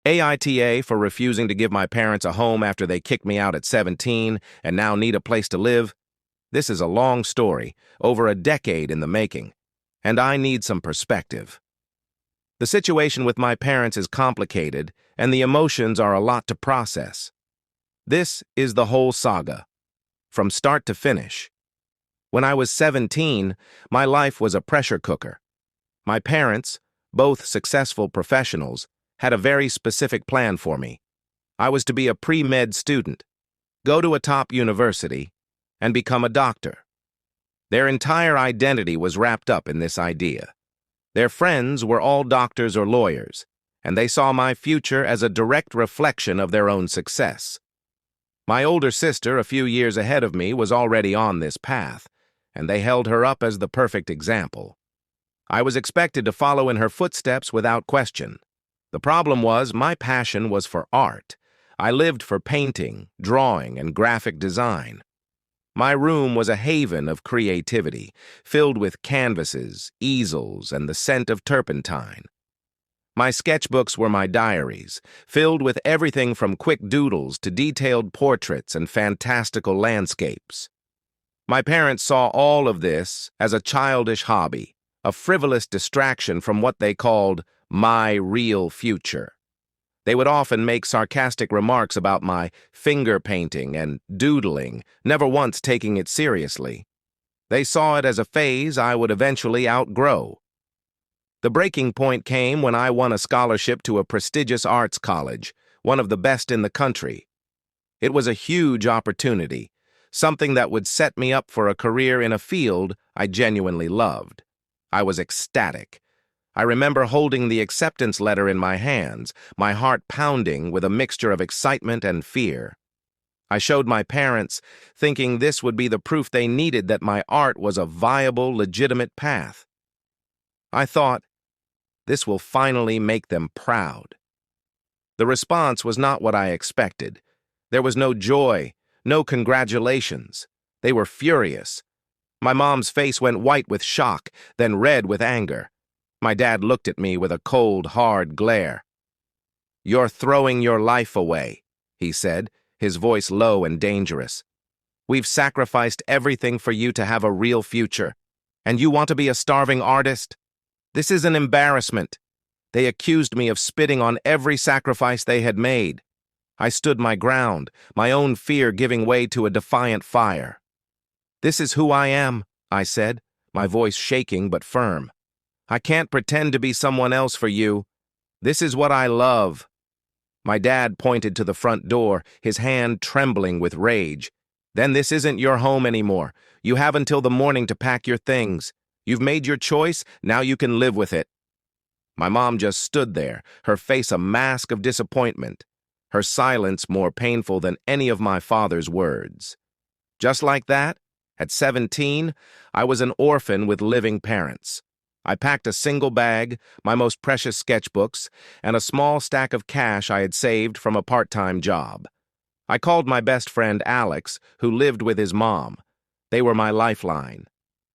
AITA for refusing to give my parents a home after they kicked me out at 17 and now need a place to live. This is a long story, over a decade in the making, and I need some perspective. The situation with my parents is complicated, and the emotions are a lot to process. This is the whole saga, from start to finish. When I was 17, my life was a pressure cooker. My parents, both successful professionals, had a very specific plan for me. I was to be a pre-med student, go to a top university, and become a doctor. Their entire identity was wrapped up in this idea. Their friends were all doctors or lawyers, and they saw my future as a direct reflection of their own success. My older sister, a few years ahead of me, was already on this path, and they held her up as the perfect example. I was expected to follow in her footsteps without question. The problem was, my passion was for art. I lived for painting, drawing, and graphic design. My room was a haven of creativity, filled with canvases, easels, and the scent of turpentine. My sketchbooks were my diaries, filled with everything from quick doodles to detailed portraits and fantastical landscapes. My parents saw all of this as a childish hobby, a frivolous distraction from what they called my real future. They would often make sarcastic remarks about my finger painting and doodling, never once taking it seriously. They saw it as a phase I would eventually outgrow. The breaking point came when I won a scholarship to a prestigious arts college, one of the best in the country. It was a huge opportunity, something that would set me up for a career in a field I genuinely loved. I was ecstatic. I remember holding the acceptance letter in my hands, my heart pounding with a mixture of excitement and fear. I showed my parents, thinking this would be the proof they needed that my art was a viable, legitimate path. I thought, this will finally make them proud. The response was not what I expected. There was no joy, no congratulations. They were furious. My mom's face went white with shock, then red with anger. My dad looked at me with a cold, hard glare. "You're throwing your life away," he said, his voice low and dangerous. "We've sacrificed everything for you to have a real future, and you want to be a starving artist? This is an embarrassment." They accused me of spitting on every sacrifice they had made. I stood my ground, my own fear giving way to a defiant fire. "This is who I am," I said, my voice shaking but firm. "I can't pretend to be someone else for you. This is what I love." My dad pointed to the front door, his hand trembling with rage. "Then this isn't your home anymore. You have until the morning to pack your things. You've made your choice, now you can live with it." My mom just stood there, her face a mask of disappointment, her silence more painful than any of my father's words. Just like that, at 17, I was an orphan with living parents. I packed a single bag, my most precious sketchbooks, and a small stack of cash I had saved from a part-time job. I called my best friend Alex, who lived with his mom. They were my lifeline.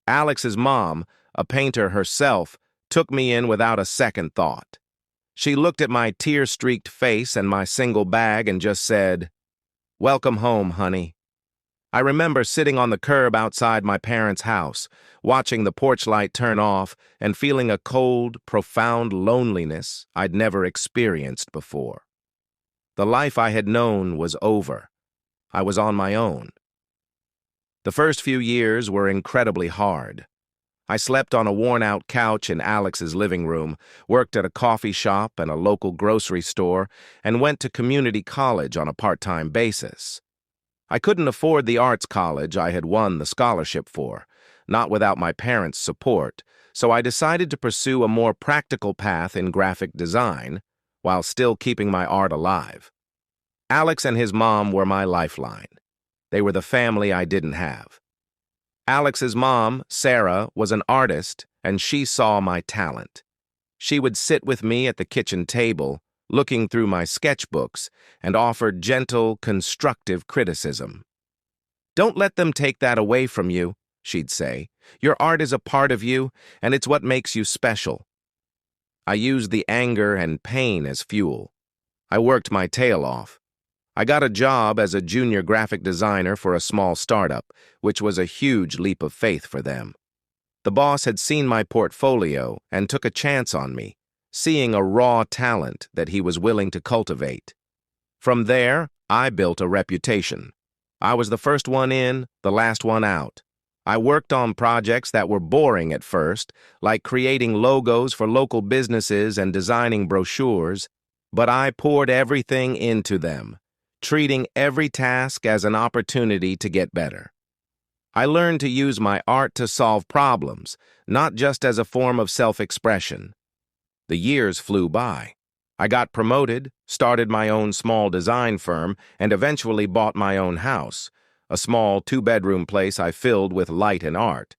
Alex's mom, a painter herself, took me in without a second thought. She looked at my tear-streaked face and my single bag and just said, "Welcome home, honey." I remember sitting on the curb outside my parents' house, watching the porch light turn off and feeling a cold, profound loneliness I'd never experienced before. The life I had known was over. I was on my own. The first few years were incredibly hard. I slept on a worn-out couch in Alex's living room, worked at a coffee shop and a local grocery store, and went to community college on a part-time basis. I couldn't afford the arts college I had won the scholarship for, not without my parents' support, so I decided to pursue a more practical path in graphic design, while still keeping my art alive. Alex and his mom were my lifeline. They were the family I didn't have. Alex's mom, Sarah, was an artist, and she saw my talent. She would sit with me at the kitchen table, looking through my sketchbooks, and offered gentle, constructive criticism. "Don't let them take that away from you," she'd say. "Your art is a part of you, and it's what makes you special." I used the anger and pain as fuel. I worked my tail off. I got a job as a junior graphic designer for a small startup, which was a huge leap of faith for them. The boss had seen my portfolio and took a chance on me, seeing a raw talent that he was willing to cultivate. From there, I built a reputation. I was the first one in, the last one out. I worked on projects that were boring at first, like creating logos for local businesses and designing brochures, but I poured everything into them, treating every task as an opportunity to get better. I learned to use my art to solve problems, not just as a form of self-expression. The years flew by. I got promoted, started my own small design firm, and eventually bought my own house, a small two-bedroom place I filled with light and art.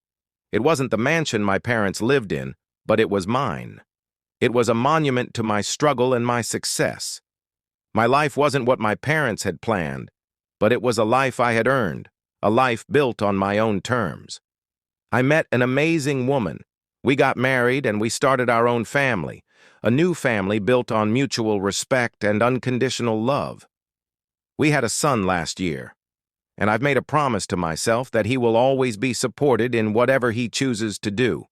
It wasn't the mansion my parents lived in, but it was mine. It was a monument to my struggle and my success. My life wasn't what my parents had planned, but it was a life I had earned, a life built on my own terms. I met an amazing woman. We got married and we started our own family, a new family built on mutual respect and unconditional love. We had a son last year, and I've made a promise to myself that he will always be supported in whatever he chooses to do.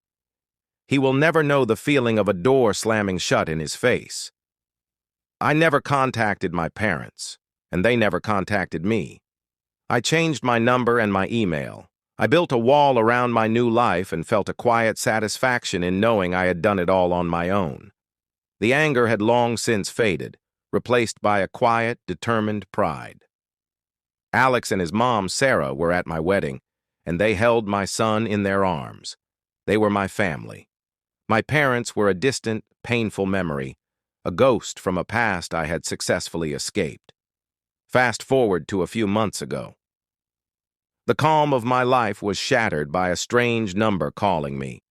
He will never know the feeling of a door slamming shut in his face. I never contacted my parents, and they never contacted me. I changed my number and my email. I built a wall around my new life and felt a quiet satisfaction in knowing I had done it all on my own. The anger had long since faded, replaced by a quiet, determined pride. Alex and his mom, Sarah, were at my wedding, and they held my son in their arms. They were my family. My parents were a distant, painful memory, a ghost from a past I had successfully escaped. Fast forward to a few months ago. The calm of my life was shattered by a strange number calling me.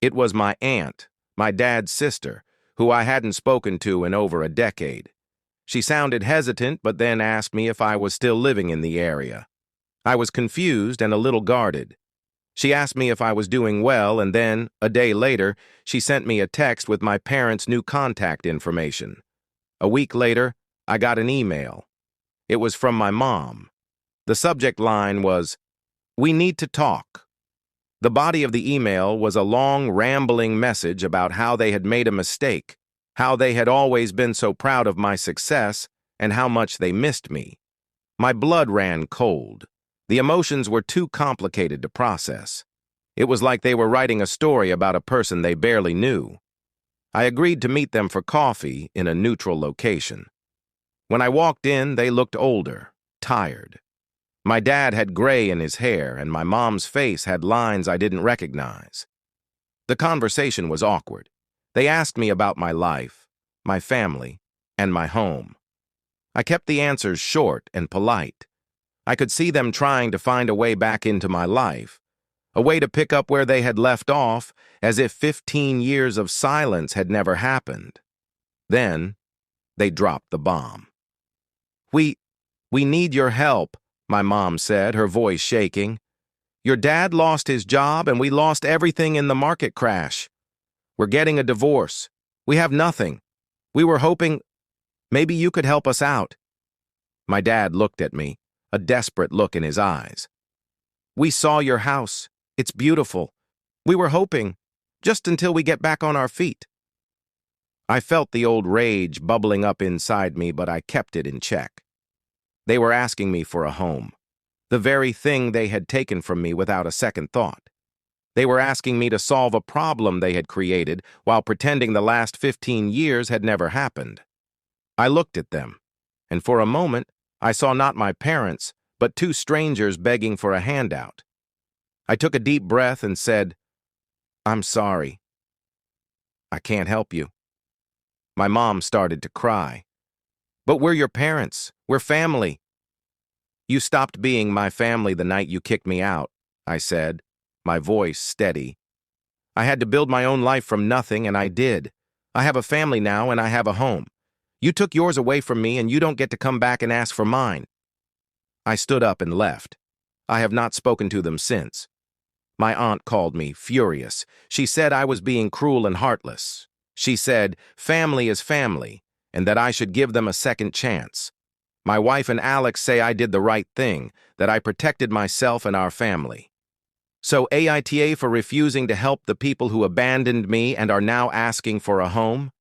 It was my aunt, my dad's sister, who I hadn't spoken to in over a decade. She sounded hesitant, but then asked me if I was still living in the area. I was confused and a little guarded. She asked me if I was doing well, and then, a day later, she sent me a text with my parents' new contact information. A week later, I got an email. It was from my mom. The subject line was, "We need to talk." The body of the email was a long, rambling message about how they had made a mistake, how they had always been so proud of my success, and how much they missed me. My blood ran cold. The emotions were too complicated to process. It was like they were writing a story about a person they barely knew. I agreed to meet them for coffee in a neutral location. When I walked in, they looked older, tired. My dad had gray in his hair, and my mom's face had lines I didn't recognize. The conversation was awkward. They asked me about my life, my family, and my home. I kept the answers short and polite. I could see them trying to find a way back into my life, a way to pick up where they had left off, as if 15 years of silence had never happened. Then, they dropped the bomb. We need your help," my mom said, her voice shaking. "Your dad lost his job and we lost everything in the market crash. We're getting a divorce. We have nothing. We were hoping maybe you could help us out." My dad looked at me, a desperate look in his eyes. "We saw your house. It's beautiful. We were hoping, just until we get back on our feet." I felt the old rage bubbling up inside me, but I kept it in check. They were asking me for a home, the very thing they had taken from me without a second thought. They were asking me to solve a problem they had created while pretending the last 15 years had never happened. I looked at them, and for a moment, I saw not my parents, but two strangers begging for a handout. I took a deep breath and said, "I'm sorry. I can't help you." My mom started to cry. "But we're your parents. We're family." "You stopped being my family the night you kicked me out," I said, my voice steady. "I had to build my own life from nothing, and I did. I have a family now, and I have a home. You took yours away from me, and you don't get to come back and ask for mine." I stood up and left. I have not spoken to them since. My aunt called me, furious. She said I was being cruel and heartless. She said, "Family is family, and that I should give them a second chance. My wife and Alex say I did the right thing, that I protected myself and our family. So AITA for refusing to help the people who abandoned me and are now asking for a home?